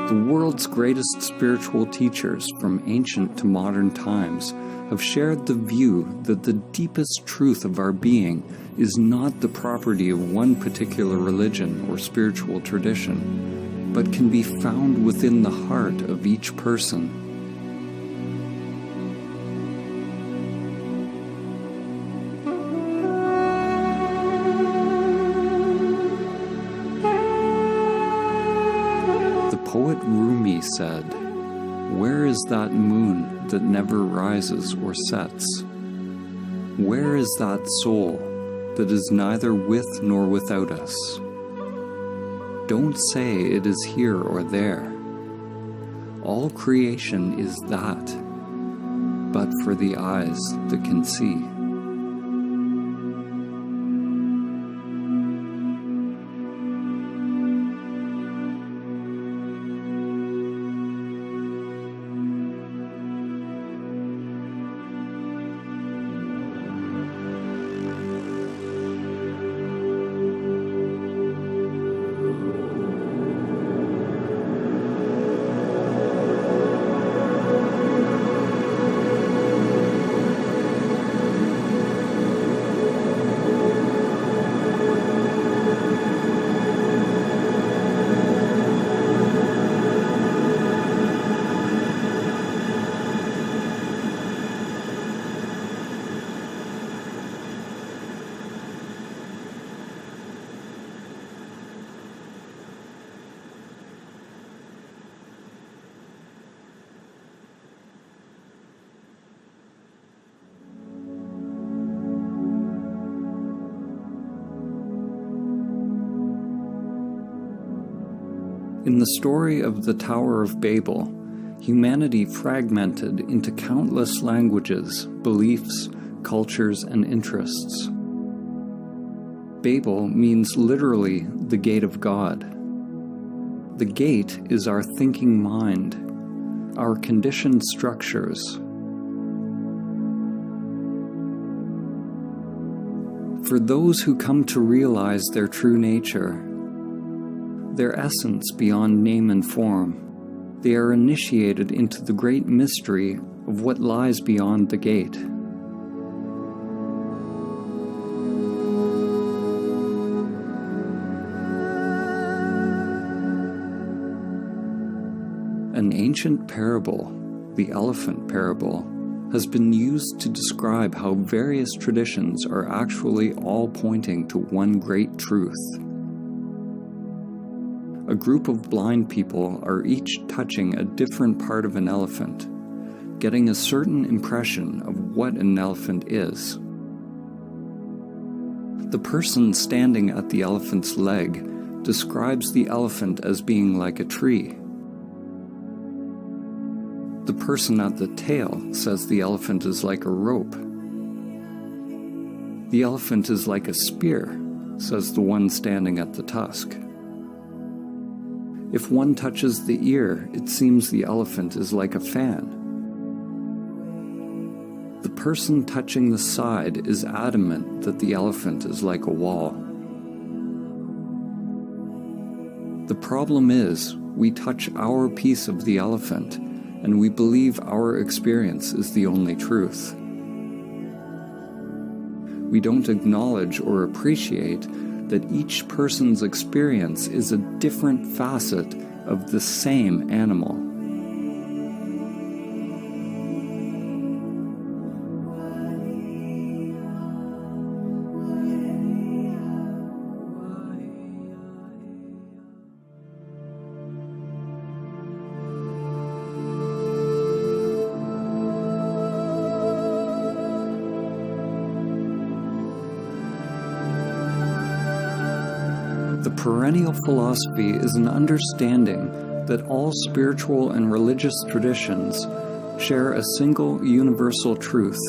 The world's greatest spiritual teachers from ancient to modern times have shared the view that the deepest truth of our being is not the property of one particular religion or spiritual tradition, but can be found within the heart of each person. Poet Rumi said, "Where is that moon that never rises or sets? Where is that soul that is neither with nor without us? Don't say it is here or there. All creation is that, but for the eyes that can see." In the story of the Tower of Babel, humanity fragmented into countless languages, beliefs, cultures, and interests. Babel means literally the gate of God. The gate is our thinking mind, our conditioned structures. For those who come to realize their true nature, their essence beyond name and form, they are initiated into the great mystery of what lies beyond the gate. An ancient parable, the elephant parable, has been used to describe how various traditions are actually all pointing to one great truth. A group of blind people are each touching a different part of an elephant, getting a certain impression of what an elephant is. The person standing at the elephant's leg describes the elephant as being like a tree. The person at the tail says the elephant is like a rope. The elephant is like a spear, says the one standing at the tusk. If one touches the ear, it seems the elephant is like a fan. The person touching the side is adamant that the elephant is like a wall. The problem is, we touch our piece of the elephant, and we believe our experience is the only truth. We don't acknowledge or appreciate that each person's experience is a different facet of the same animal. The perennial philosophy is an understanding that all spiritual and religious traditions share a single universal truth,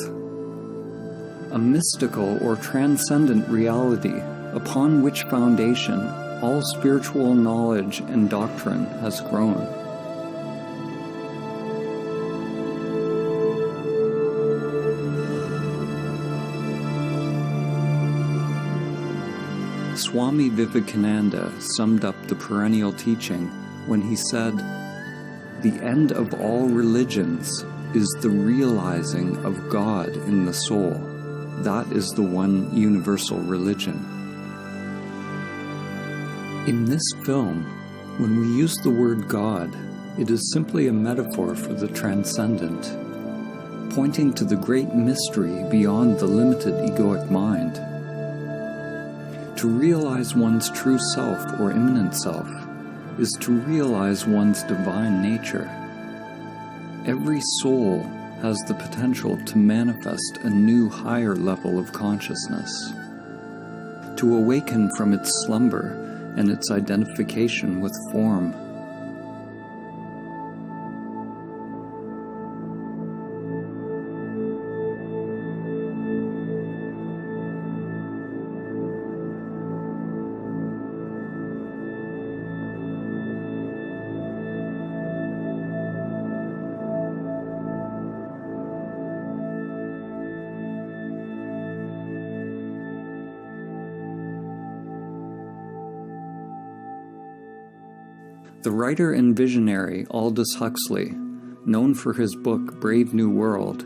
a mystical or transcendent reality upon which foundation all spiritual knowledge and doctrine has grown. Swami Vivekananda summed up the perennial teaching when he said, "The end of all religions is the realizing of God in the soul. That is the one universal religion." In this film, when we use the word God, it is simply a metaphor for the transcendent, pointing to the great mystery beyond the limited egoic mind. To realize one's true self or immanent self is to realize one's divine nature. Every soul has the potential to manifest a new higher level of consciousness, to awaken from its slumber and its identification with form. The writer and visionary Aldous Huxley, known for his book Brave New World,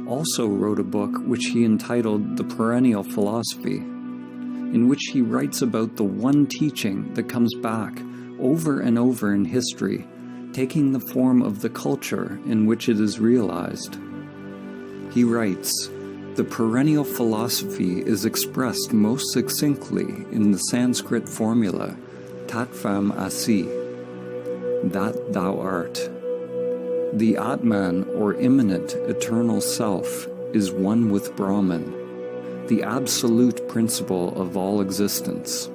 also wrote a book which he entitled The Perennial Philosophy, in which he writes about the one teaching that comes back over and over in history, taking the form of the culture in which it is realized. He writes, "The perennial philosophy is expressed most succinctly in the Sanskrit formula, Tat Tvam Asi, that thou art. The Atman, or immanent eternal self, is one with Brahman, the absolute principle of all existence.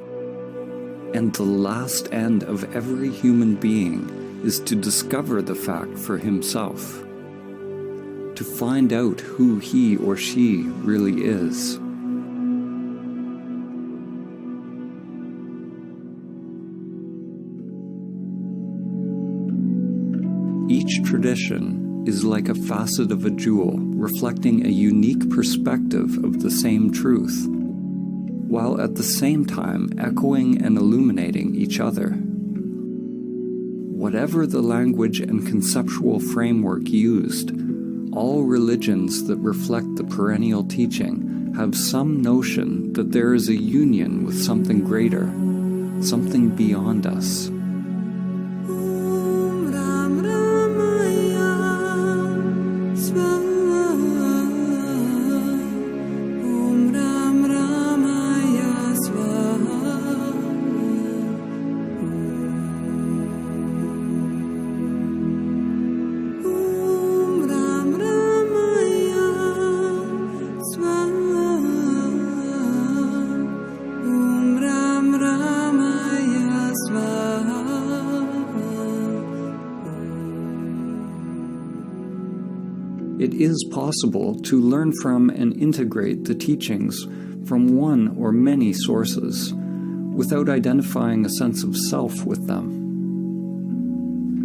And the last end of every human being is to discover the fact for himself, to find out who he or she really is." Each tradition is like a facet of a jewel, reflecting a unique perspective of the same truth, while at the same time echoing and illuminating each other. Whatever the language and conceptual framework used, all religions that reflect the perennial teaching have some notion that there is a union with something greater, something beyond us. It is possible to learn from and integrate the teachings from one or many sources without identifying a sense of self with them.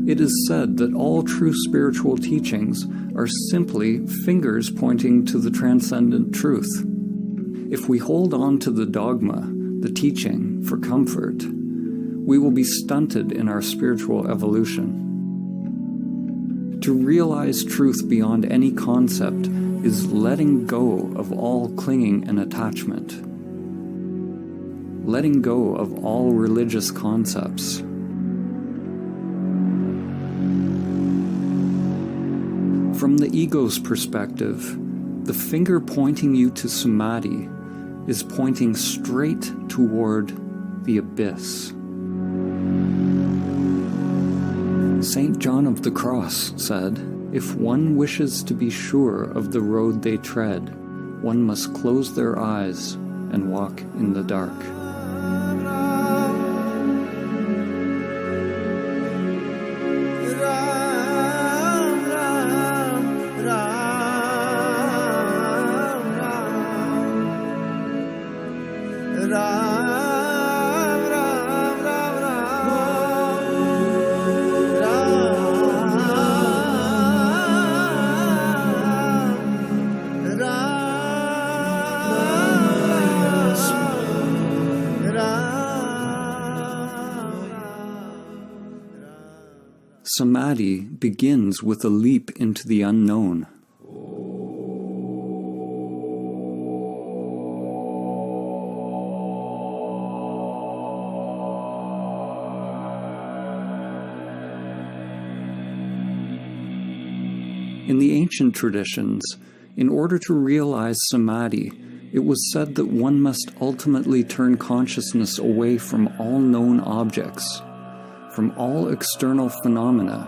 It is said that all true spiritual teachings are simply fingers pointing to the transcendent truth. If we hold on to the dogma, the teaching, for comfort, we will be stunted in our spiritual evolution. To realize truth beyond any concept is letting go of all clinging and attachment, letting go of all religious concepts. From the ego's perspective, the finger pointing you to Samadhi is pointing straight toward the abyss. St. John of the Cross said, "If one wishes to be sure of the road they tread, one must close their eyes and walk in the dark." Samadhi begins with a leap into the unknown. In the ancient traditions, in order to realize Samadhi, it was said that one must ultimately turn consciousness away from all known objects, from all external phenomena,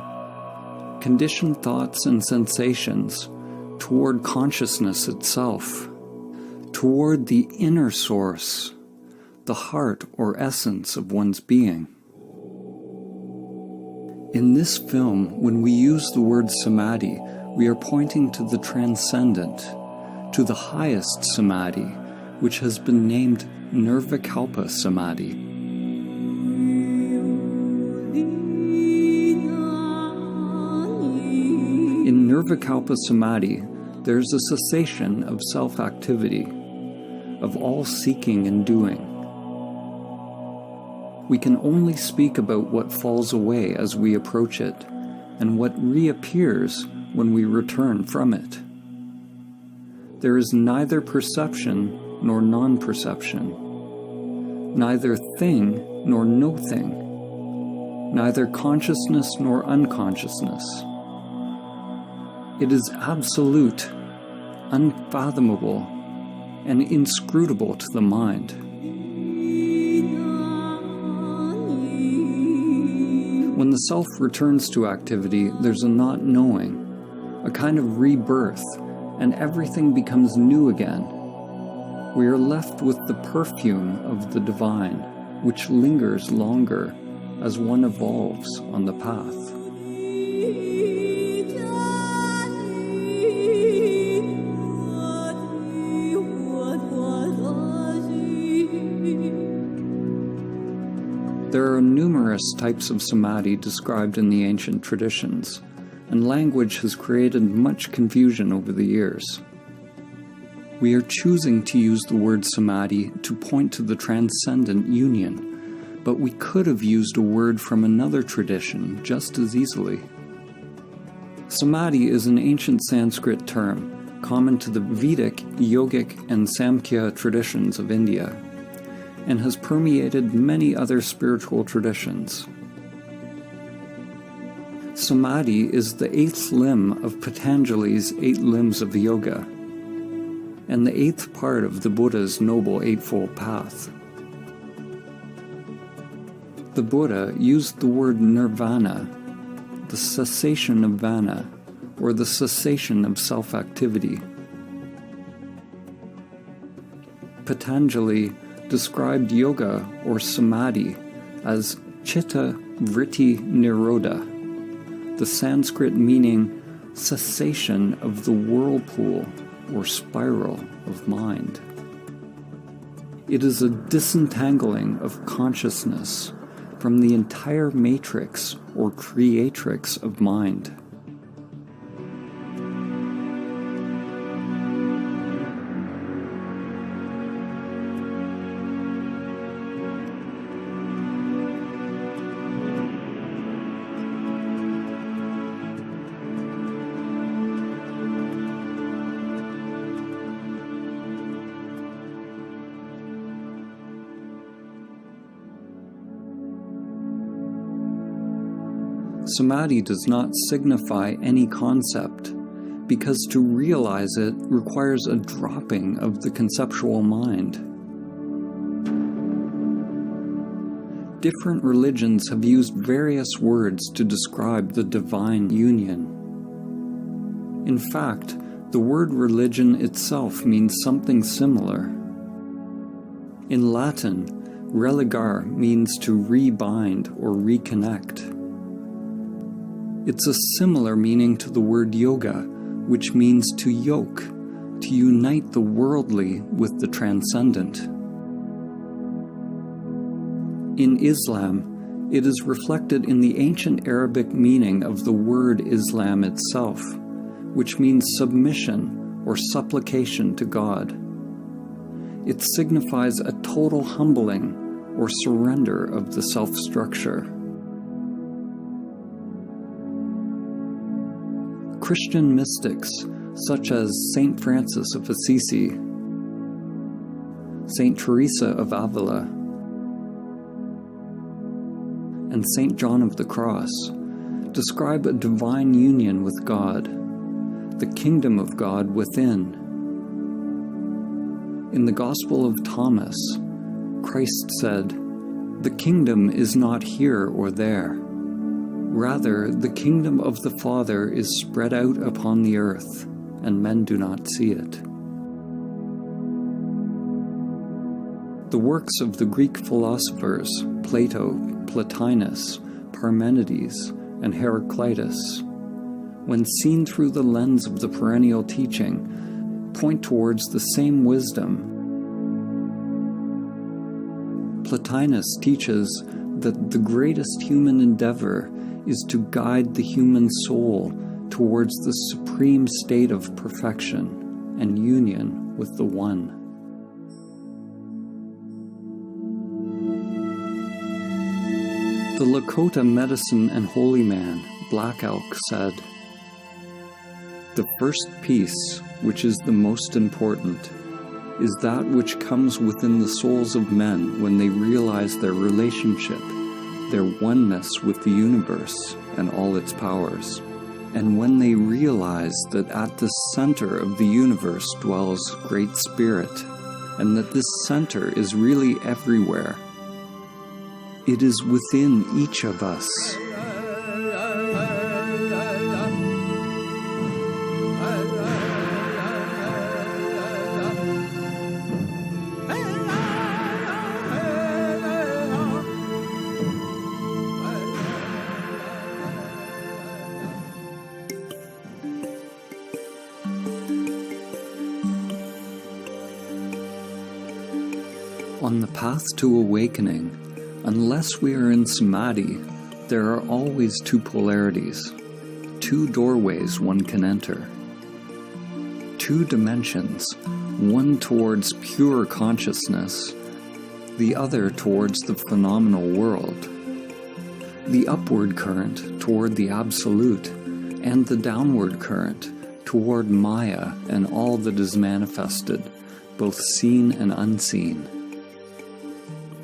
conditioned thoughts and sensations, toward consciousness itself, toward the inner source, the heart or essence of one's being. In this film, when we use the word Samadhi, we are pointing to the transcendent, to the highest Samadhi, which has been named Nirvikalpa Samadhi. In Nirvikalpa Samadhi, there is a cessation of self-activity, of all seeking and doing. We can only speak about what falls away as we approach it, and what reappears when we return from it. There is neither perception nor non-perception, neither thing nor no thing, neither consciousness nor unconsciousness. It is absolute, unfathomable, and inscrutable to the mind. When the self returns to activity, there's a not knowing, a kind of rebirth, and everything becomes new again. We are left with the perfume of the divine, which lingers longer as one evolves on the path. There are numerous types of samadhi described in the ancient traditions, and language has created much confusion over the years. We are choosing to use the word samadhi to point to the transcendent union, but we could have used a word from another tradition just as easily. Samadhi is an ancient Sanskrit term, common to the Vedic, Yogic, and Samkhya traditions of India, and has permeated many other spiritual traditions. Samadhi is the 8th limb of Patanjali's 8 limbs of yoga, and the 8th part of the Buddha's Noble Eightfold Path. The Buddha used the word nirvana, the cessation of vana, or the cessation of self-activity. Patanjali described yoga or samadhi as chitta vritti nirodha, the Sanskrit meaning cessation of the whirlpool or spiral of mind. It is a disentangling of consciousness from the entire matrix or creatrix of mind. Samadhi does not signify any concept, because to realize it requires a dropping of the conceptual mind. Different religions have used various words to describe the divine union. In fact, the word religion itself means something similar. In Latin, religare means to rebind or reconnect. It's a similar meaning to the word yoga, which means to yoke, to unite the worldly with the transcendent. In Islam, it is reflected in the ancient Arabic meaning of the word Islam itself, which means submission or supplication to God. It signifies a total humbling or surrender of the self-structure. Christian mystics such as Saint Francis of Assisi, Saint Teresa of Avila, and Saint John of the Cross describe a divine union with God, the kingdom of God within. In the Gospel of Thomas, Christ said, "The kingdom is not here or there. Rather, the kingdom of the Father is spread out upon the earth, and men do not see it." The works of the Greek philosophers Plato, Plotinus, Parmenides, and Heraclitus, when seen through the lens of the perennial teaching, point towards the same wisdom. Plotinus teaches that the greatest human endeavor is to guide the human soul towards the supreme state of perfection and union with the One. The Lakota medicine and holy man, Black Elk, said, "The first peace, which is the most important, is that which comes within the souls of men when they realize their relationship, their oneness with the universe and all its powers, and when they realize that at the center of the universe dwells Great Spirit, and that this center is really everywhere. It is within each of us." On the path to awakening, unless we are in Samadhi, there are always two polarities, two doorways one can enter, two dimensions, one towards pure consciousness, the other towards the phenomenal world, the upward current toward the Absolute, and the downward current toward Maya and all that is manifested, both seen and unseen.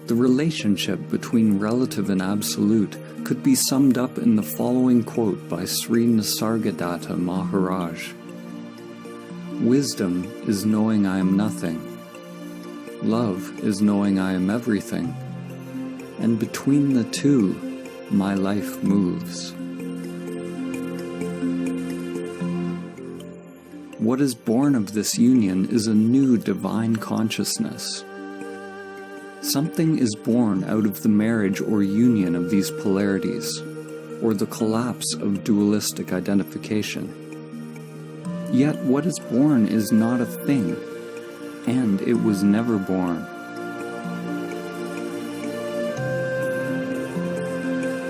The relationship between relative and absolute could be summed up in the following quote by Sri Nisargadatta Maharaj. "Wisdom is knowing I am nothing. Love is knowing I am everything. And between the two, my life moves." What is born of this union is a new divine consciousness. Something is born out of the marriage or union of these polarities, or the collapse of dualistic identification. Yet what is born is not a thing, and it was never born.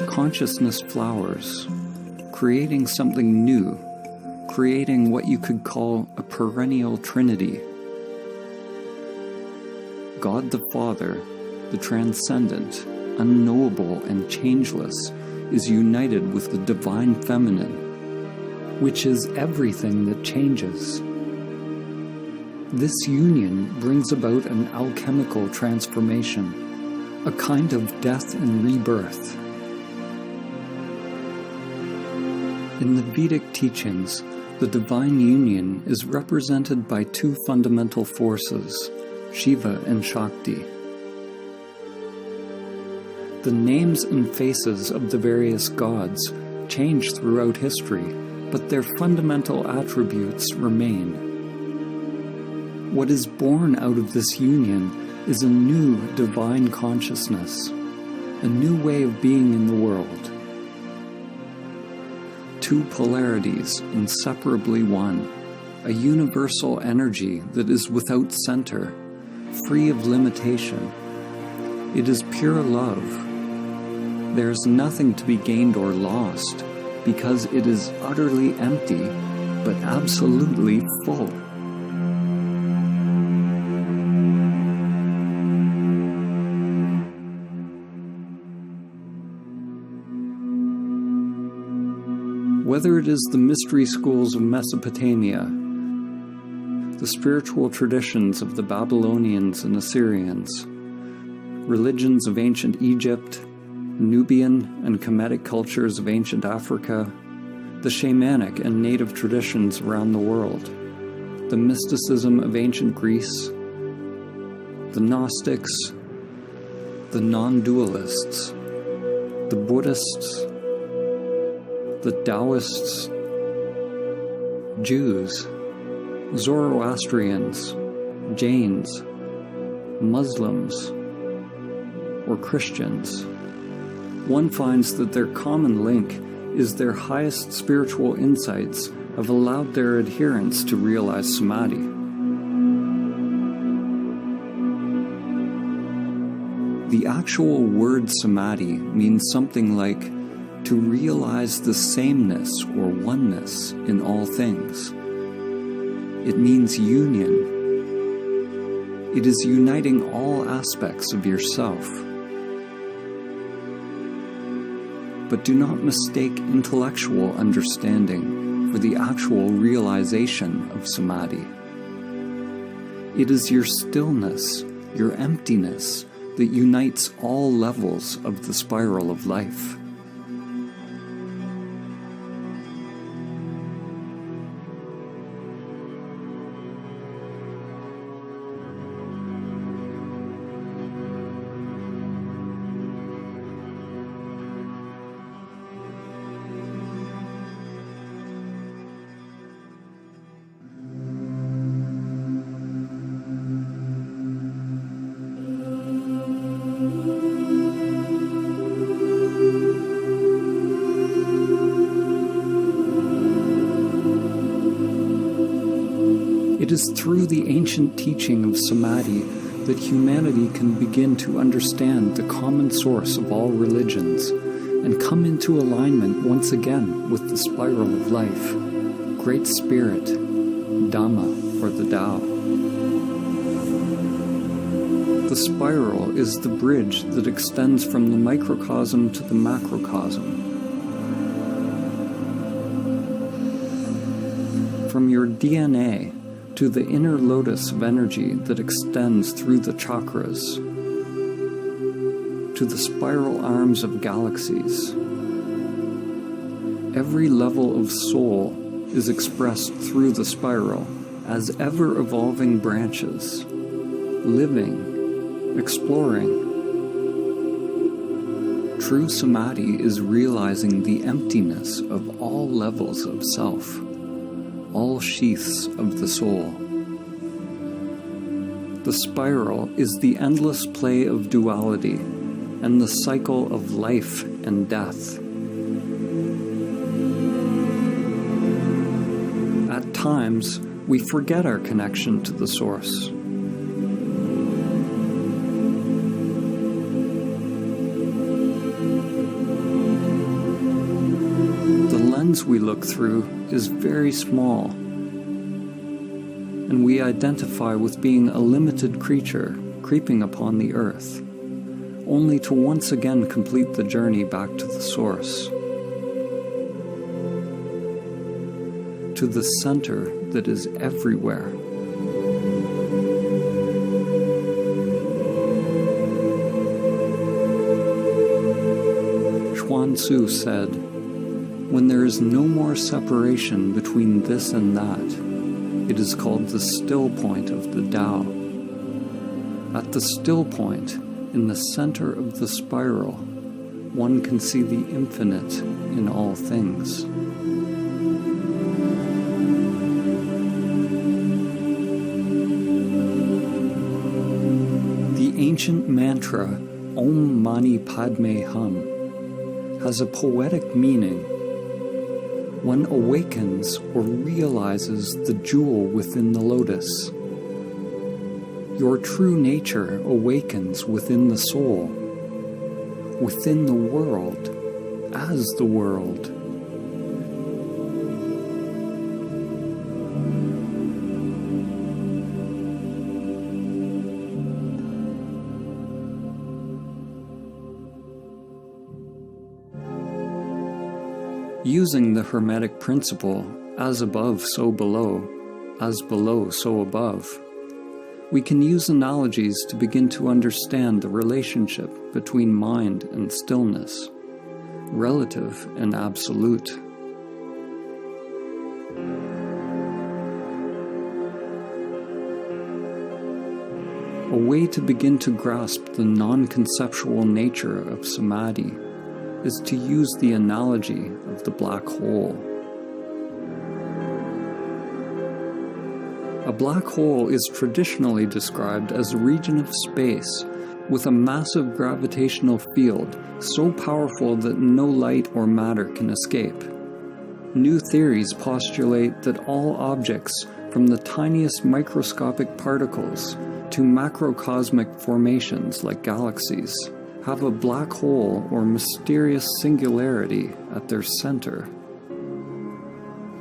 Consciousness flowers, creating something new, creating what you could call a perennial trinity. God the Father, the transcendent, unknowable and changeless, is united with the divine feminine, which is everything that changes. This union brings about an alchemical transformation, a kind of death and rebirth. In the Vedic teachings, the divine union is represented by two fundamental forces, Shiva and Shakti. The names and faces of the various gods change throughout history, but their fundamental attributes remain. What is born out of this union is a new divine consciousness, a new way of being in the world. Two polarities, inseparably one, a universal energy that is without center, free of limitation. It is pure love. There is nothing to be gained or lost, because it is utterly empty, but absolutely full. Whether it is the mystery schools of Mesopotamia, the spiritual traditions of the Babylonians and Assyrians, religions of ancient Egypt, Nubian and Kemetic cultures of ancient Africa, the shamanic and native traditions around the world, the mysticism of ancient Greece, the Gnostics, the non-dualists, the Buddhists, the Taoists, Jews, Zoroastrians, Jains, Muslims, or Christians, one finds that their common link is their highest spiritual insights have allowed their adherents to realize Samadhi. The actual word Samadhi means something like to realize the sameness or oneness in all things. It means union. It is uniting all aspects of yourself. But do not mistake intellectual understanding for the actual realization of Samadhi. It is your stillness, your emptiness, that unites all levels of the spiral of life. It is through the ancient teaching of Samadhi that humanity can begin to understand the common source of all religions and come into alignment once again with the spiral of life, Great Spirit, Dhamma, or the Tao. The spiral is the bridge that extends from the microcosm to the macrocosm. From your DNA to the inner lotus of energy that extends through the chakras, to the spiral arms of galaxies. Every level of soul is expressed through the spiral as ever-evolving branches, living, exploring. True Samadhi is realizing the emptiness of all levels of self, all sheaths of the soul. The spiral is the endless play of duality and the cycle of life and death. At times, we forget our connection to the source. The lens we look through is very small, and we identify with being a limited creature creeping upon the earth, only to once again complete the journey back to the source, to the center that is everywhere. Chuan Tzu said, "When there is no more separation between this and that, it is called the still point of the Tao." At the still point, in the center of the spiral, one can see the infinite in all things. The ancient mantra, Om Mani Padme Hum, has a poetic meaning. One awakens or realizes the jewel within the lotus. Your true nature awakens within the soul, within the world, as the world. Using the Hermetic principle, as above, so below, as below, so above, we can use analogies to begin to understand the relationship between mind and stillness, relative and absolute. A way to begin to grasp the non-conceptual nature of Samadhi is to use the analogy of the black hole. A black hole is traditionally described as a region of space with a massive gravitational field so powerful that no light or matter can escape. New theories postulate that all objects, from the tiniest microscopic particles to macrocosmic formations like galaxies, have a black hole or mysterious singularity at their center.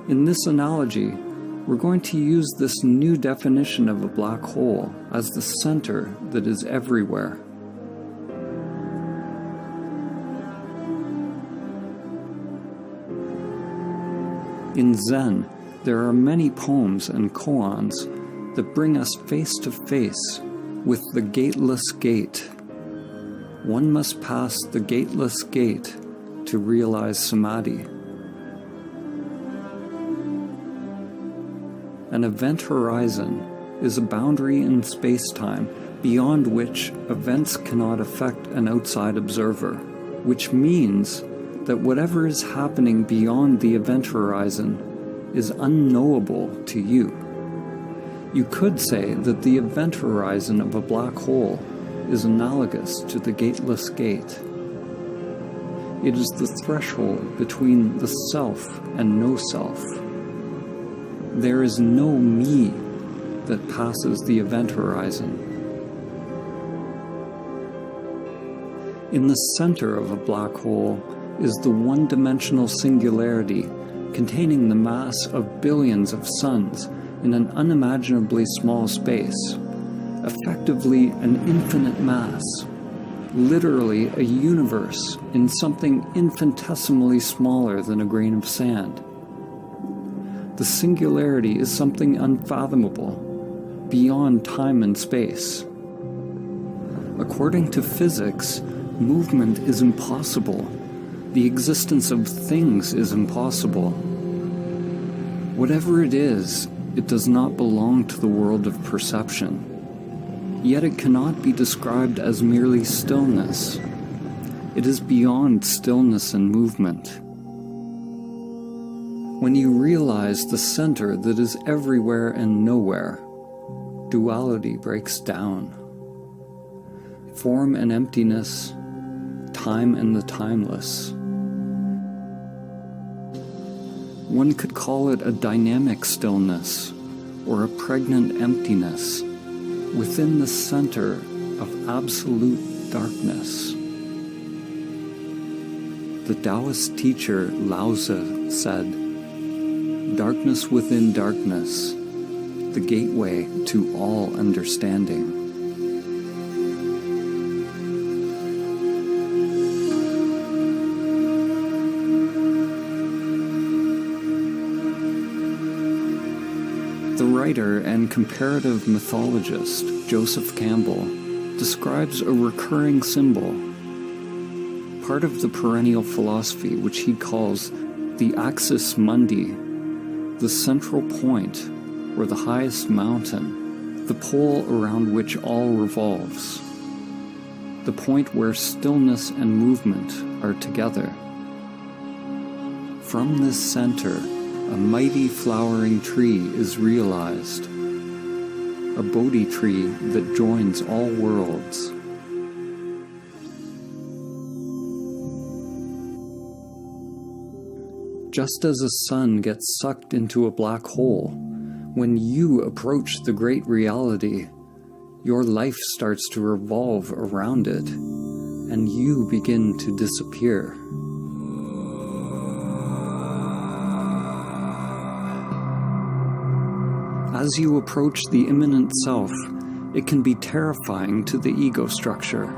In this analogy, we're going to use this new definition of a black hole as the center that is everywhere. In Zen, there are many poems and koans that bring us face to face with the gateless gate. One must pass the gateless gate to realize Samadhi. An event horizon is a boundary in space-time beyond which events cannot affect an outside observer, which means that whatever is happening beyond the event horizon is unknowable to you. You could say that the event horizon of a black hole is analogous to the gateless gate. It is the threshold between the self and no self. There is no me that passes the event horizon. In the center of a black hole is the one-dimensional singularity containing the mass of billions of suns in an unimaginably small space, effectively an infinite mass, literally a universe in something infinitesimally smaller than a grain of sand. The singularity is something unfathomable, beyond time and space. According to physics, movement is impossible. The existence of things is impossible. Whatever it is, it does not belong to the world of perception. Yet it cannot be described as merely stillness. It is beyond stillness and movement. When you realize the center that is everywhere and nowhere, duality breaks down. Form and emptiness, time and the timeless. One could call it a dynamic stillness or a pregnant emptiness within the center of absolute darkness. The Taoist teacher Lao Tzu said, "Darkness within darkness, the gateway to all understanding." The writer and comparative mythologist Joseph Campbell describes a recurring symbol, part of the perennial philosophy which he calls the axis mundi, the central point or the highest mountain, the pole around which all revolves, the point where stillness and movement are together. From this center, a mighty flowering tree is realized, a Bodhi tree that joins all worlds. Just as a sun gets sucked into a black hole, when you approach the great reality, your life starts to revolve around it, and you begin to disappear. As you approach the immanent self, it can be terrifying to the ego structure.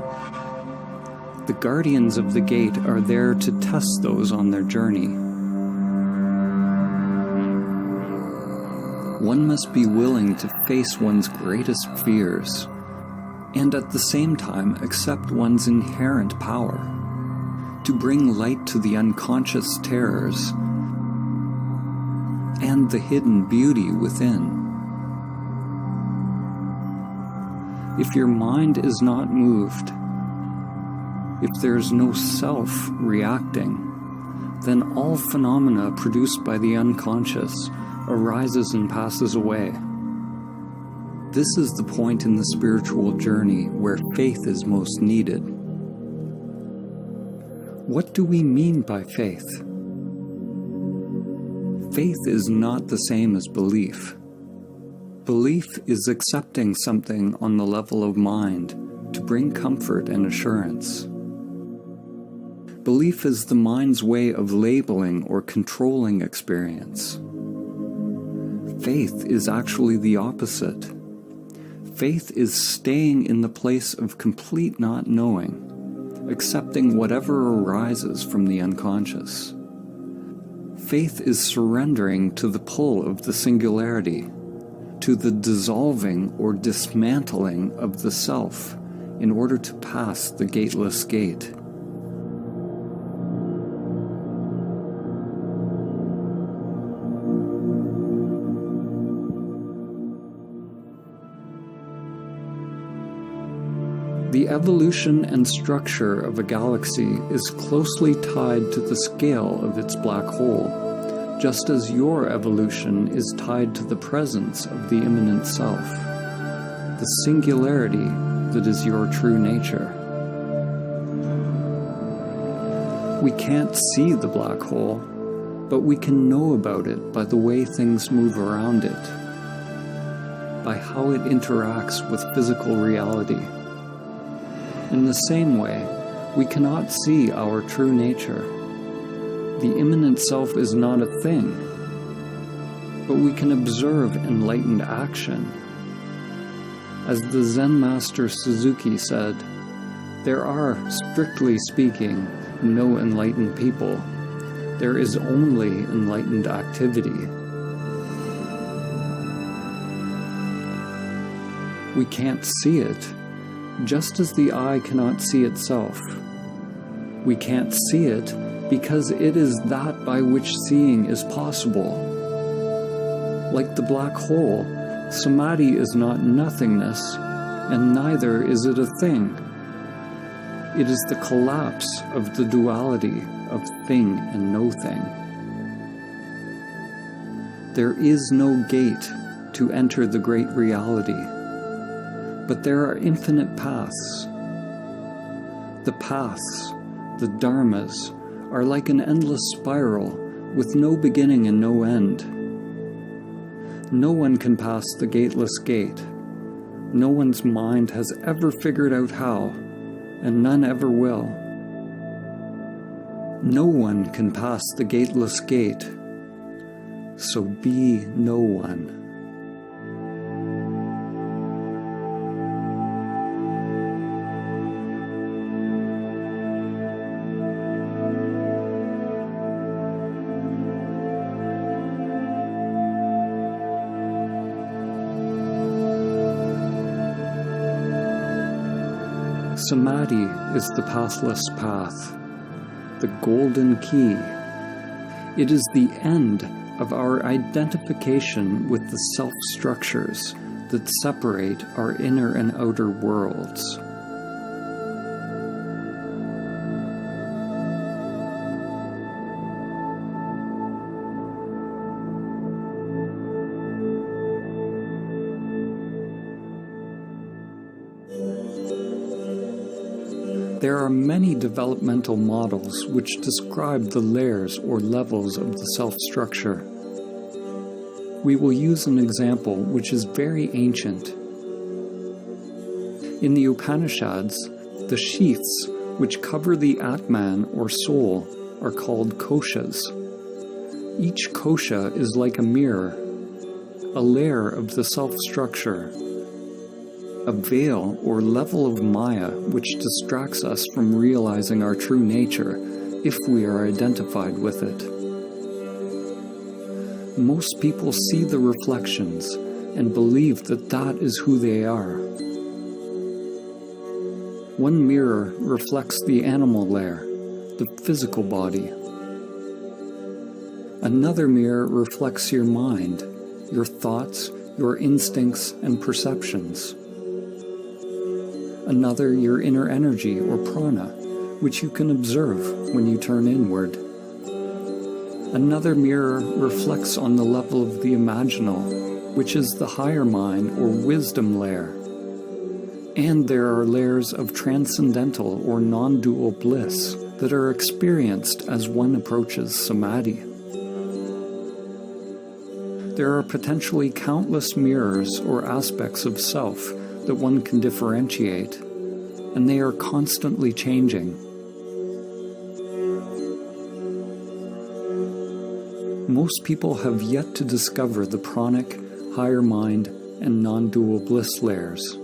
The guardians of the gate are there to test those on their journey. one must be willing to face one's greatest fears, and at the same time accept one's inherent power, to bring light to the unconscious terrors and the hidden beauty within. If your mind is not moved, if there is no self reacting, then all phenomena produced by the unconscious arises and passes away. This is the point in the spiritual journey where faith is most needed. What do we mean by faith? Faith is not the same as belief. Belief is accepting something on the level of mind to bring comfort and assurance. Belief is the mind's way of labeling or controlling experience. Faith is actually the opposite. Faith is staying in the place of complete not knowing, accepting whatever arises from the unconscious. Faith is surrendering to the pull of the singularity, to the dissolving or dismantling of the self in order to pass the gateless gate. The evolution and structure of a galaxy is closely tied to the scale of its black hole, just as your evolution is tied to the presence of the immanent self, the singularity that is your true nature. We can't see the black hole, but we can know about it by the way things move around it, by how it interacts with physical reality. In the same way, we cannot see our true nature. The immanent self is not a thing, but we can observe enlightened action. As the Zen master Suzuki said, there are, strictly speaking, no enlightened people. There is only enlightened activity. We can't see it, just as the eye cannot see itself. We can't see it because it is that by which seeing is possible. Like the black hole, Samadhi is not nothingness, and neither is it a thing. It is the collapse of the duality of thing and no thing. There is no gate to enter the great reality, but there are infinite paths. The paths, the dharmas, are like an endless spiral with no beginning and no end. No one can pass the gateless gate. No one's mind has ever figured out how, and none ever will. No one can pass the gateless gate, so be no one. Samadhi is the pathless path, the golden key. It is the end of our identification with the self-structures that separate our inner and outer worlds. There are many developmental models which describe the layers or levels of the self-structure. We will use an example which is very ancient. In the Upanishads, the sheaths which cover the Atman or soul are called koshas. Each kosha is like a mirror, a layer of the self-structure, a veil or level of Maya which distracts us from realizing our true nature if we are identified with it. Most people see the reflections and believe that that is who they are. One mirror reflects the animal layer, the physical body. Another mirror reflects your mind, your thoughts, your instincts and perceptions. Another, your inner energy or prana, which you can observe when you turn inward. Another mirror reflects on the level of the imaginal, which is the higher mind or wisdom layer. And there are layers of transcendental or non-dual bliss that are experienced as one approaches Samadhi. There are potentially countless mirrors or aspects of self that one can differentiate, and they are constantly changing. Most people have yet to discover the pranic, higher mind, and non-dual bliss layers.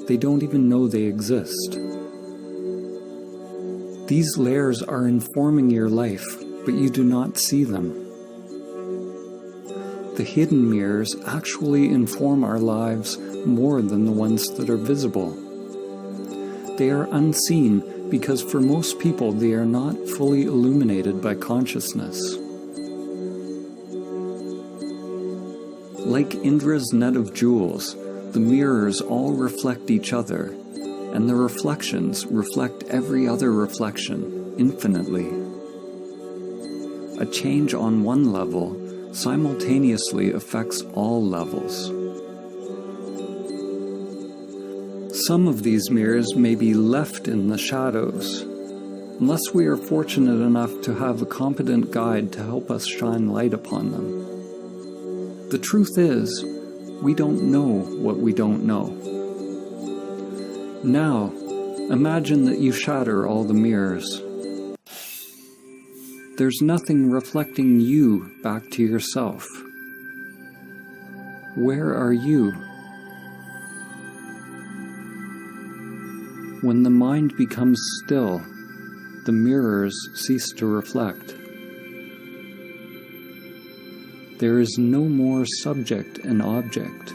They don't even know they exist. These layers are informing your life, but you do not see them. The hidden mirrors actually inform our lives more than the ones that are visible. They are unseen because for most people they are not fully illuminated by consciousness. Like Indra's net of jewels, the mirrors all reflect each other, and the reflections reflect every other reflection infinitely. A change on one level simultaneously affects all levels. Some of these mirrors may be left in the shadows, unless we are fortunate enough to have a competent guide to help us shine light upon them. The truth is, we don't know what we don't know. Now, imagine that you shatter all the mirrors. There's nothing reflecting you back to yourself. Where are you? When the mind becomes still, the mirrors cease to reflect. There is no more subject and object.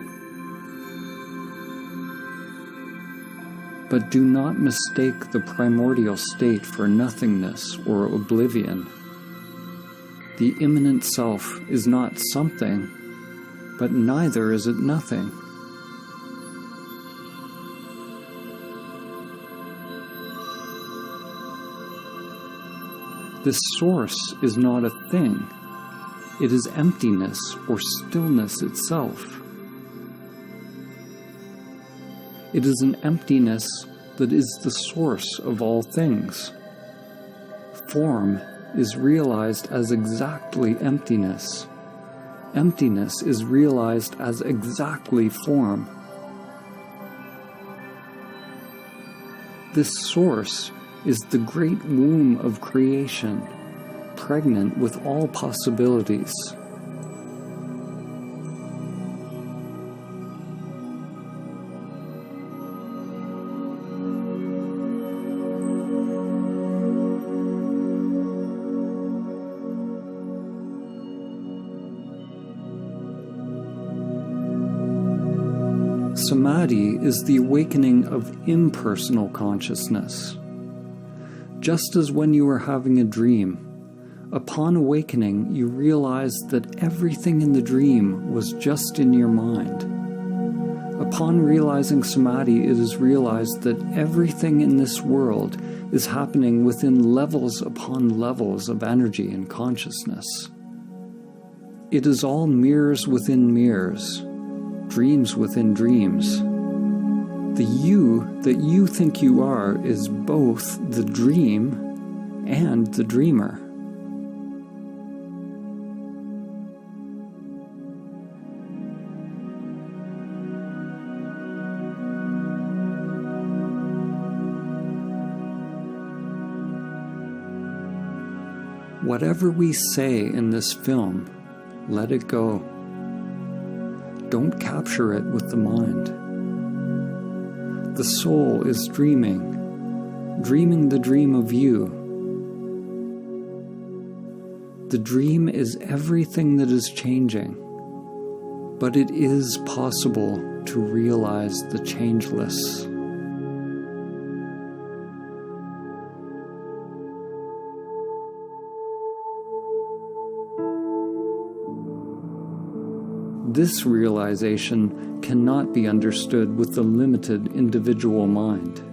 But do not mistake the primordial state for nothingness or oblivion. The immanent self is not something, but neither is it nothing. This source is not a thing. It is emptiness or stillness itself. It is an emptiness that is the source of all things. Form is realized as exactly emptiness. Emptiness is realized as exactly form. This source is the great womb of creation, pregnant with all possibilities. Samadhi is the awakening of impersonal consciousness. Just as when you are having a dream, upon awakening you realize that everything in the dream was just in your mind. Upon realizing Samadhi, it is realized that everything in this world is happening within levels upon levels of energy and consciousness. It is all mirrors within mirrors, dreams within dreams. The you that you think you are is both the dream and the dreamer. Whatever we say in this film, let it go. Don't capture it with the mind. The soul is dreaming the dream of you. The dream is everything that is changing, but it is possible to realize the changeless. This realization cannot be understood with the limited individual mind.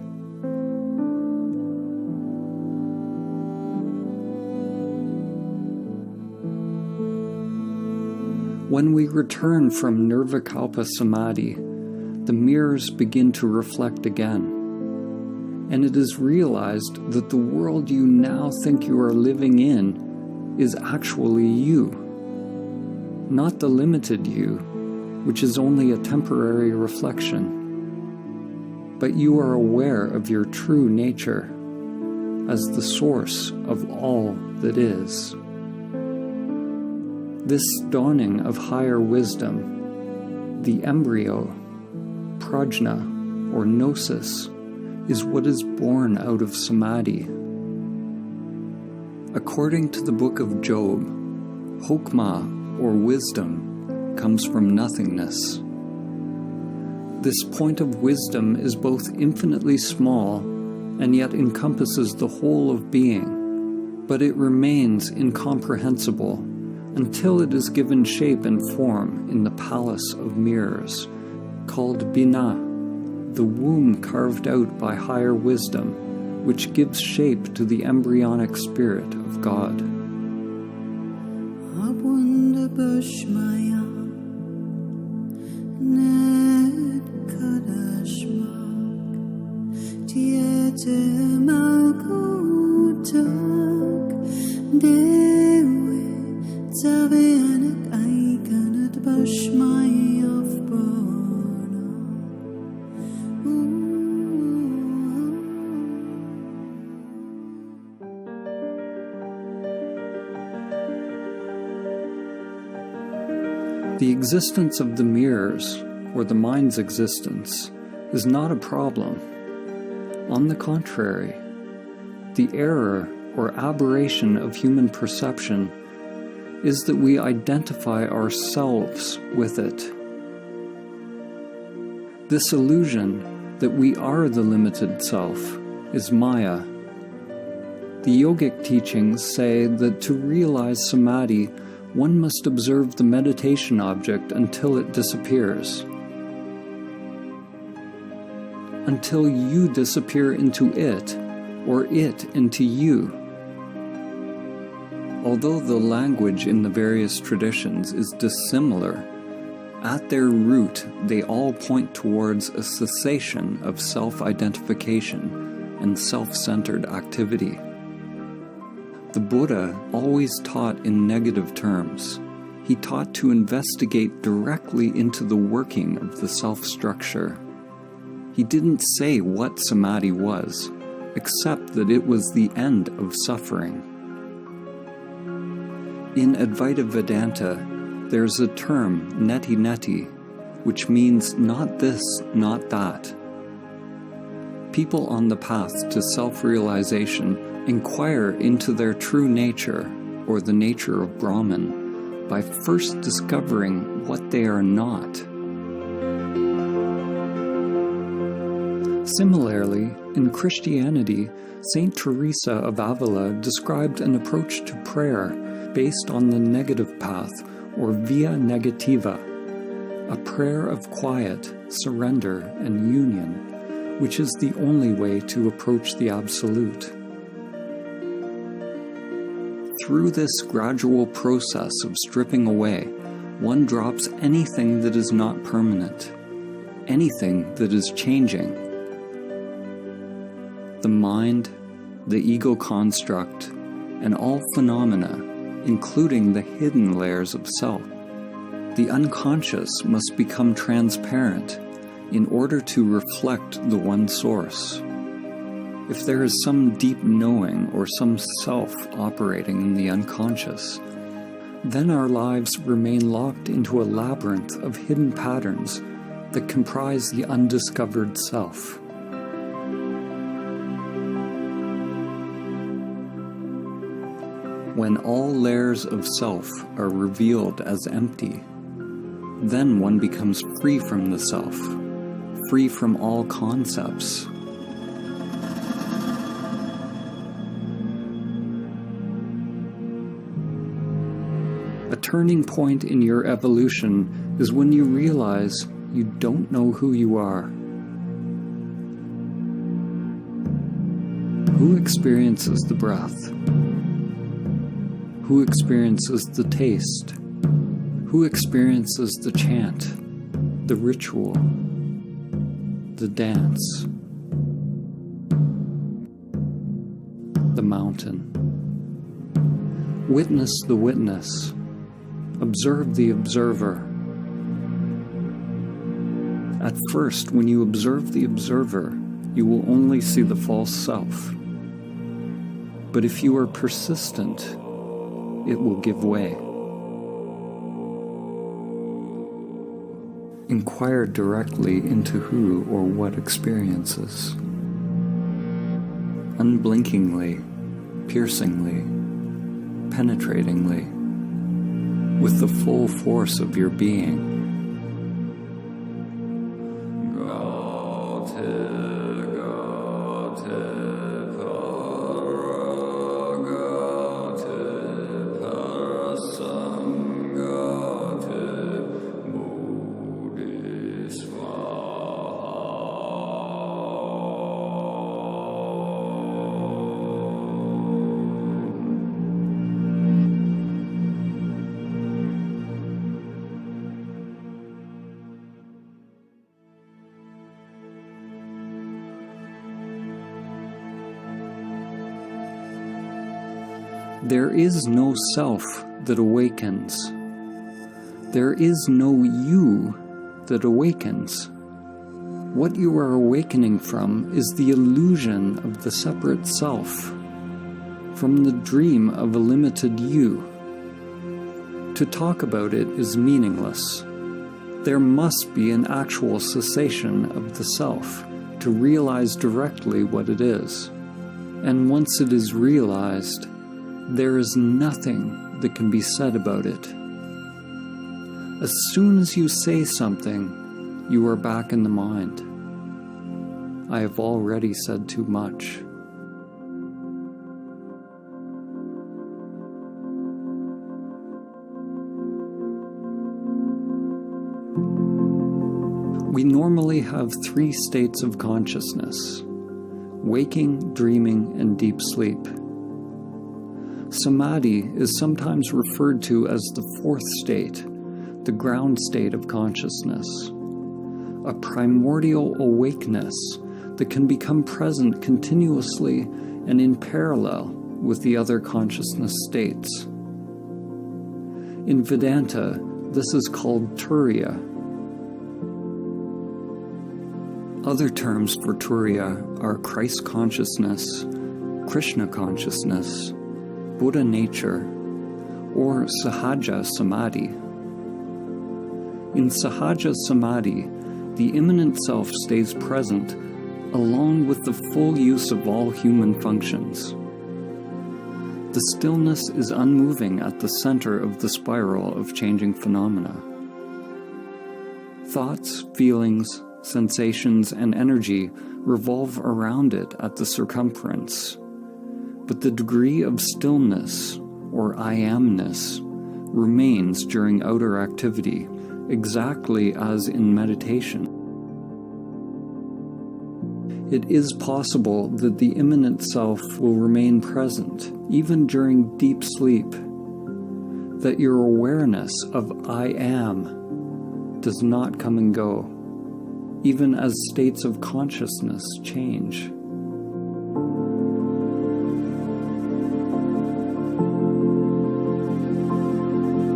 When we return from Nirvikalpa Samadhi, the mirrors begin to reflect again, and it is realized that the world you now think you are living in is actually you. Not the limited you, which is only a temporary reflection, but you are aware of your true nature as the source of all that is. This dawning of higher wisdom, the embryo, prajna, or gnosis, is what is born out of Samadhi. According to the book of Job, Chokmah, or wisdom, comes from nothingness. This point of wisdom is both infinitely small and yet encompasses the whole of being, but it remains incomprehensible until it is given shape and form in the palace of mirrors, called Bina, the womb carved out by higher wisdom, which gives shape to the embryonic spirit of God. The existence of the mirrors, or the mind's existence, is not a problem. On the contrary, the error or aberration of human perception is that we identify ourselves with it. This illusion that we are the limited self is Maya. The yogic teachings say that to realize Samadhi, one must observe the meditation object until it disappears. Until you disappear into it, or it into you. Although the language in the various traditions is dissimilar, at their root they all point towards a cessation of self-identification and self-centered activity. The Buddha always taught in negative terms. He taught to investigate directly into the working of the self-structure. He didn't say what Samadhi was, except that it was the end of suffering. In Advaita Vedanta, there's a term, neti neti, which means not this, not that. People on the path to self-realization inquire into their true nature, or the nature of Brahman, by first discovering what they are not. Similarly, in Christianity, Saint Teresa of Avila described an approach to prayer based on the negative path, or via negativa, a prayer of quiet, surrender, and union, which is the only way to approach the Absolute. Through this gradual process of stripping away, one drops anything that is not permanent, anything that is changing. The mind, the ego construct, and all phenomena, including the hidden layers of self. The unconscious must become transparent in order to reflect the one source. If there is some deep knowing or some self operating in the unconscious, then our lives remain locked into a labyrinth of hidden patterns that comprise the undiscovered self. When all layers of self are revealed as empty, then one becomes free from the self, free from all concepts. A turning point in your evolution is when you realize you don't know who you are. Who experiences the breath? Who experiences the taste? Who experiences the chant, the ritual, the dance, the mountain? Witness the witness. Observe the observer. At first, when you observe the observer, you will only see the false self. But if you are persistent, it will give way. Inquire directly into who or what experiences. Unblinkingly, piercingly, penetratingly, with the full force of your being. There is no self that awakens. There is no you that awakens. What you are awakening from is the illusion of the separate self, from the dream of a limited you. To talk about it is meaningless. There must be an actual cessation of the self to realize directly what it is. And once it is realized, there is nothing that can be said about it. As soon as you say something, you are back in the mind. I have already said too much. We normally have 3 states of consciousness: waking, dreaming, and deep sleep. Samadhi is sometimes referred to as the 4th state, the ground state of consciousness, a primordial awakeness that can become present continuously and in parallel with the other consciousness states. In Vedanta, this is called Turiya. Other terms for Turiya are Christ consciousness, Krishna consciousness, Buddha nature, or Sahaja Samadhi. In Sahaja Samadhi, the immanent self stays present along with the full use of all human functions. The stillness is unmoving at the center of the spiral of changing phenomena. Thoughts, feelings, sensations, and energy revolve around it at the circumference. But the degree of stillness, or I amness, remains during outer activity, exactly as in meditation. It is possible that the immanent self will remain present, even during deep sleep, that your awareness of I am does not come and go, even as states of consciousness change.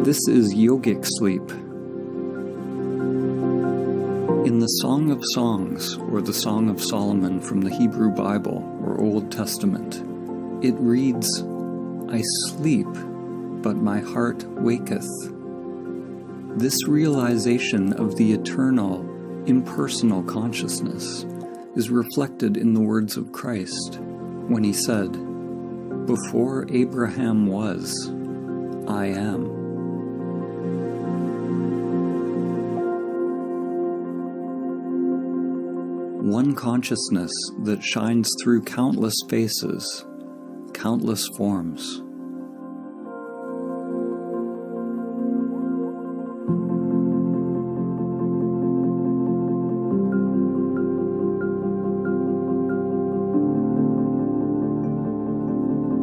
This is yogic sleep. In the Song of Songs, or the Song of Solomon from the Hebrew Bible or Old Testament, it reads, I sleep, but my heart waketh. This realization of the eternal, impersonal consciousness is reflected in the words of Christ when he said, Before Abraham was, I am. One consciousness that shines through countless faces, countless forms.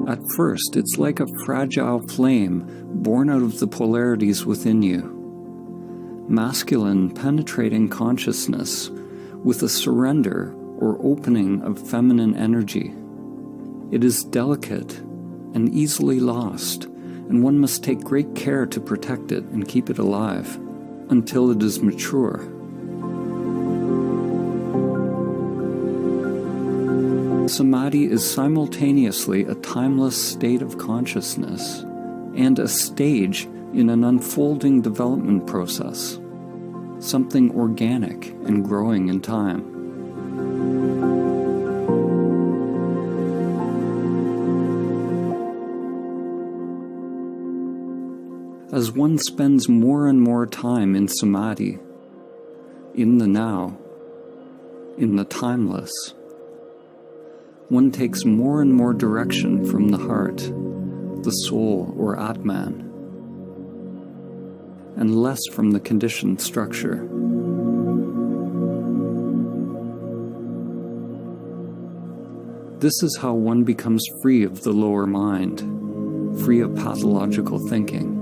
At first, it's like a fragile flame born out of the polarities within you. Masculine, penetrating consciousness with a surrender or opening of feminine energy. It is delicate and easily lost, and one must take great care to protect it and keep it alive until it is mature. Samadhi is simultaneously a timeless state of consciousness and a stage in an unfolding development process, something organic and growing in time. As one spends more and more time in Samadhi, in the now, in the timeless, one takes more and more direction from the heart, the soul or Atman, and less from the conditioned structure. This is how one becomes free of the lower mind, free of pathological thinking.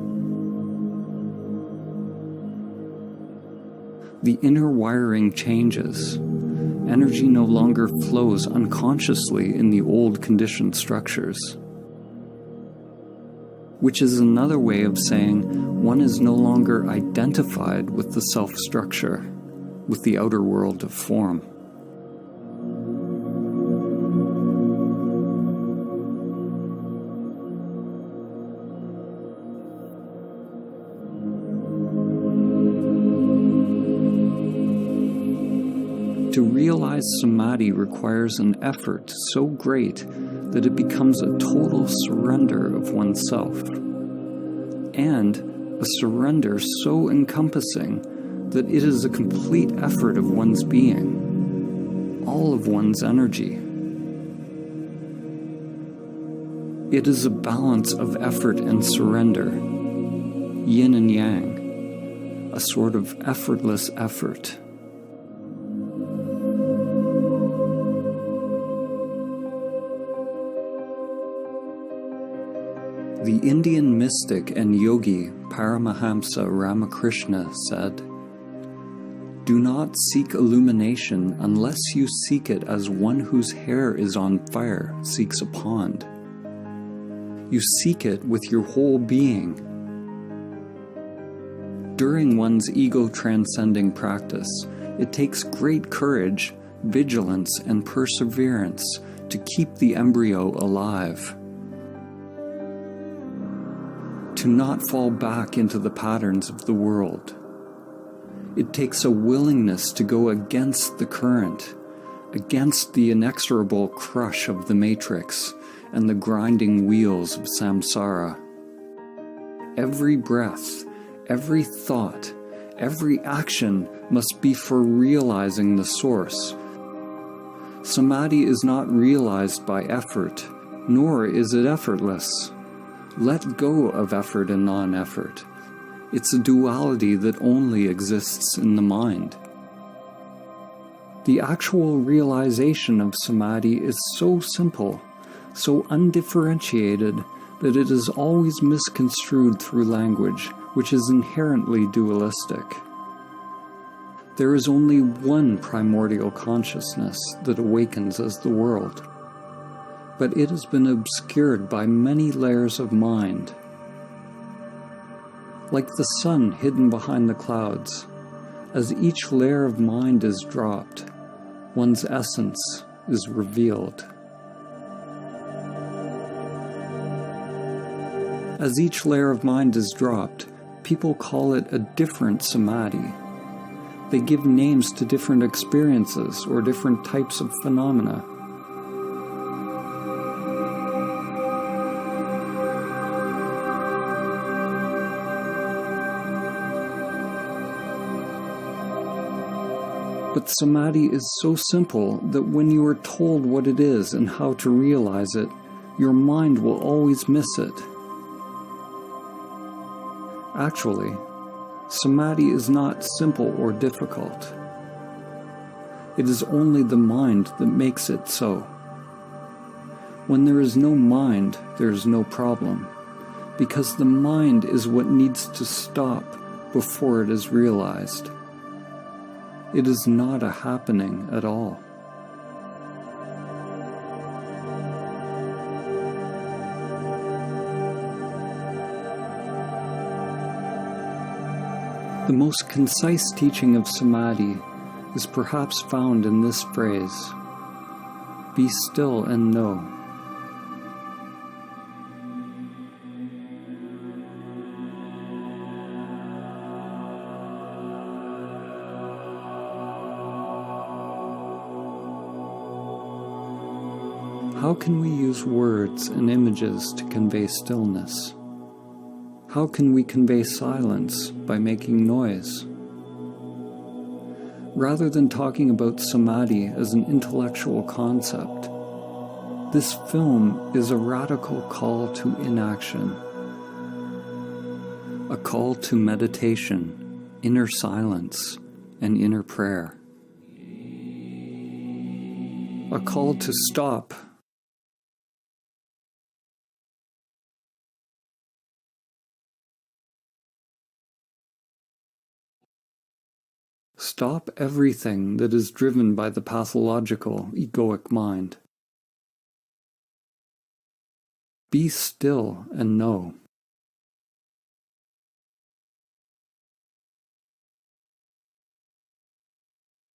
The inner wiring changes. Energy no longer flows unconsciously in the old conditioned structures, which is another way of saying one is no longer identified with the self-structure, with the outer world of form. To realize Samadhi requires an effort so great that it becomes a total surrender of oneself, and a surrender so encompassing that it is a complete effort of one's being, all of one's energy. It is a balance of effort and surrender, yin and yang, a sort of effortless effort. The Indian mystic and yogi Paramahamsa Ramakrishna said, "Do not seek illumination unless you seek it as one whose hair is on fire seeks a pond. You seek it with your whole being." During one's ego-transcending practice, it takes great courage, vigilance, and perseverance to keep the embryo alive. To not fall back into the patterns of the world. It takes a willingness to go against the current, against the inexorable crush of the matrix and the grinding wheels of samsara. Every breath, every thought, every action must be for realizing the source. Samadhi is not realized by effort, nor is it effortless. Let go of effort and non-effort. It's a duality that only exists in the mind. The actual realization of Samadhi is so simple, so undifferentiated, that it is always misconstrued through language, which is inherently dualistic. There is only one primordial consciousness that awakens as the world, but it has been obscured by many layers of mind. Like the sun hidden behind the clouds, as each layer of mind is dropped, one's essence is revealed. As each layer of mind is dropped, people call it a different Samadhi. They give names to different experiences or different types of phenomena. But Samadhi is so simple that when you are told what it is and how to realize it, your mind will always miss it. Actually, Samadhi is not simple or difficult. It is only the mind that makes it so. When there is no mind, there is no problem, because the mind is what needs to stop before it is realized. It is not a happening at all. The most concise teaching of Samadhi is perhaps found in this phrase, "Be still and know." How can we use words and images to convey stillness? How can we convey silence by making noise? Rather than talking about Samadhi as an intellectual concept, this film is a radical call to inaction, a call to meditation, inner silence, and inner prayer, a call to stop. Stop everything that is driven by the pathological, egoic mind. Be still and know.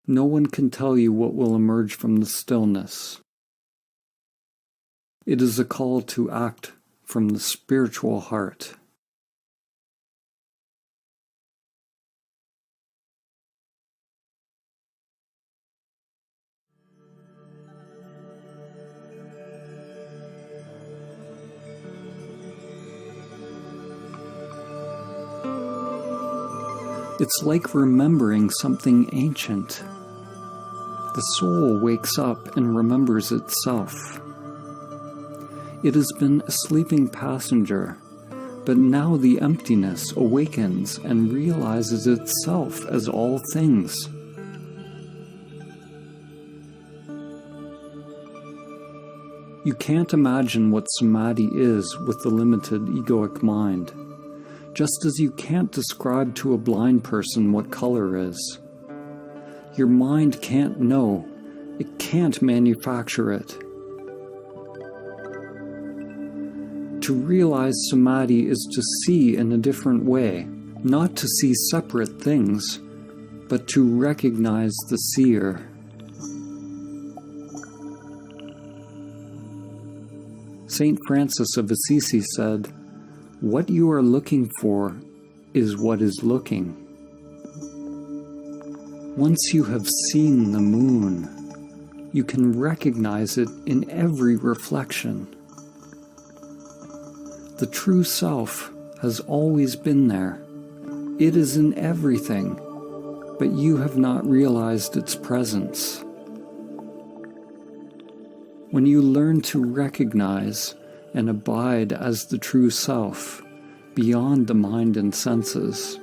No one can tell you what will emerge from the stillness. It is a call to act from the spiritual heart. It's like remembering something ancient. The soul wakes up and remembers itself. It has been a sleeping passenger, but now the emptiness awakens and realizes itself as all things. You can't imagine what Samadhi is with the limited egoic mind, just as you can't describe to a blind person what color is. Your mind can't know. It can't manufacture it. To realize Samadhi is to see in a different way, not to see separate things, but to recognize the seer. Saint Francis of Assisi said, "What you are looking for is what is looking." Once you have seen the moon, you can recognize it in every reflection. The true self has always been there. It is in everything, but you have not realized its presence. When you learn to recognize and abide as the true self, beyond the mind and senses,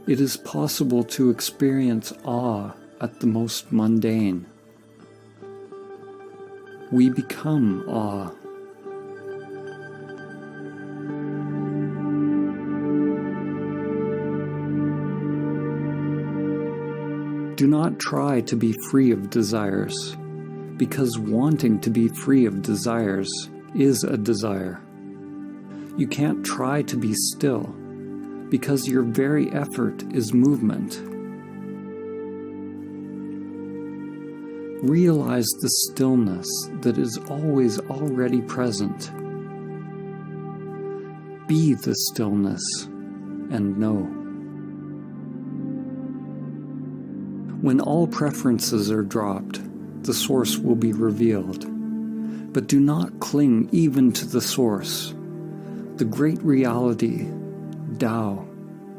it is possible to experience awe at the most mundane. We become awe. Do not try to be free of desires, because wanting to be free of desires is a desire. You can't try to be still, because your very effort is movement. Realize the stillness that is always already present. Be the stillness and know. When all preferences are dropped, the source will be revealed. But do not cling even to the source. The great reality, Tao,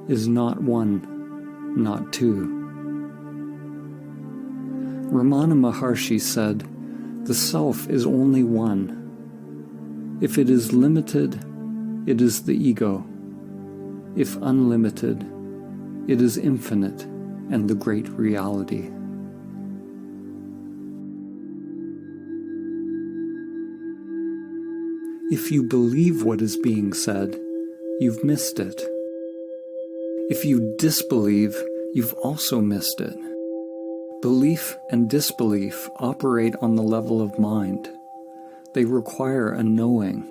is not one, not two. Ramana Maharshi said, "The self is only one. If it is limited, it is the ego. If unlimited, it is infinite and the great reality." If you believe what is being said, you've missed it. If you disbelieve, you've also missed it. Belief and disbelief operate on the level of mind. They require a knowing.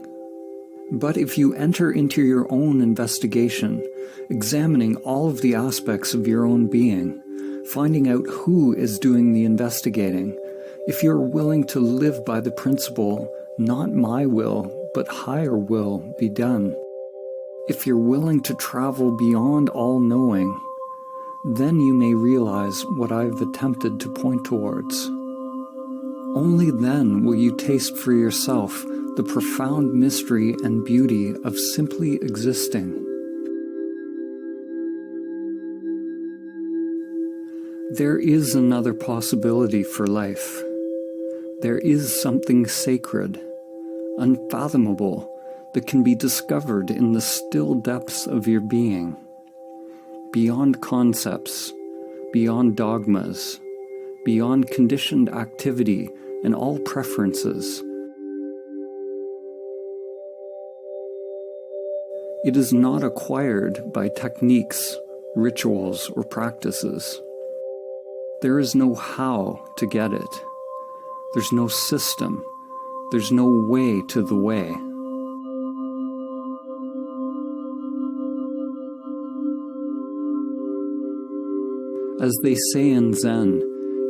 But if you enter into your own investigation, examining all of the aspects of your own being, finding out who is doing the investigating, if you're willing to live by the principle, not my will, but higher will be done, if you're willing to travel beyond all knowing, then you may realize what I've attempted to point towards. Only then will you taste for yourself the profound mystery and beauty of simply existing. There is another possibility for life. There is something sacred, unfathomable, that can be discovered in the still depths of your being, beyond concepts, beyond dogmas, beyond conditioned activity and all preferences. It is not acquired by techniques, rituals, or practices. There is no how to get it. There's no system. There's no way to the way. As they say in Zen,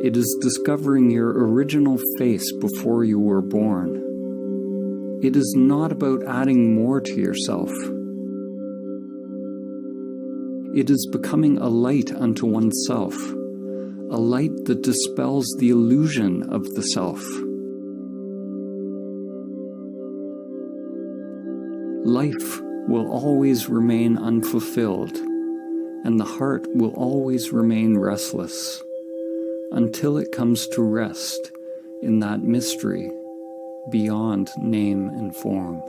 it is discovering your original face before you were born. It is not about adding more to yourself. It is becoming a light unto oneself, a light that dispels the illusion of the self. Life will always remain unfulfilled, and the heart will always remain restless, until it comes to rest in that mystery beyond name and form.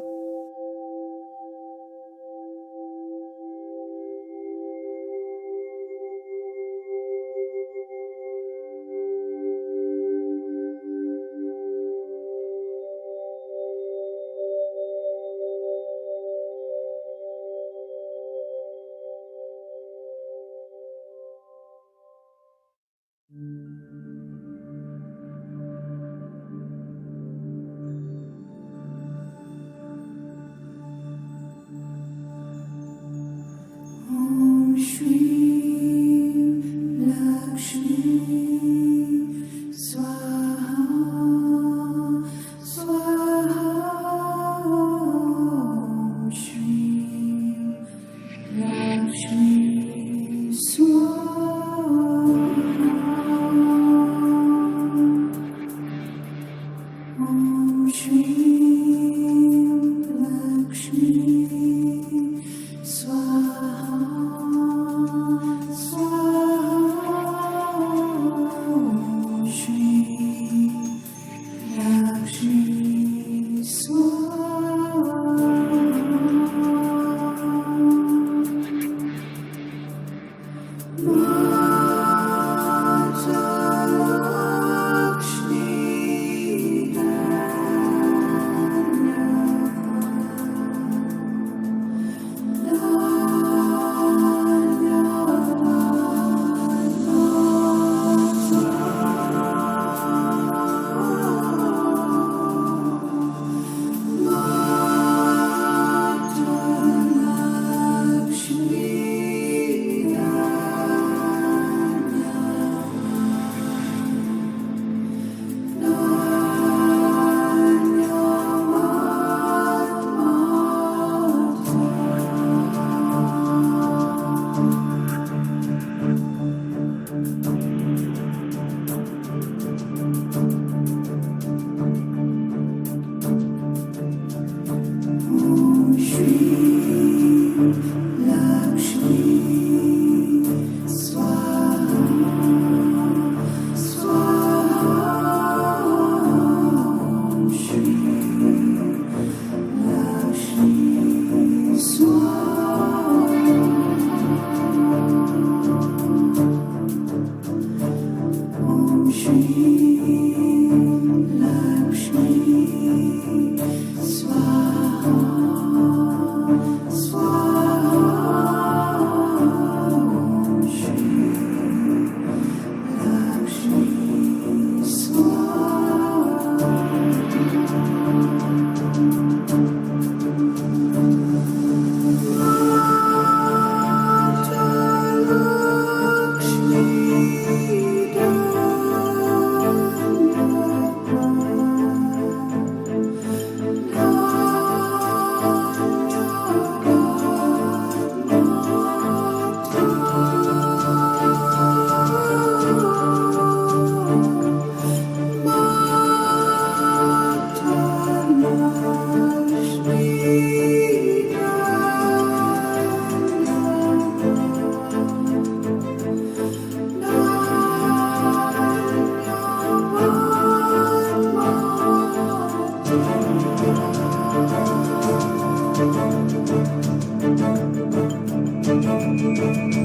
Thank you.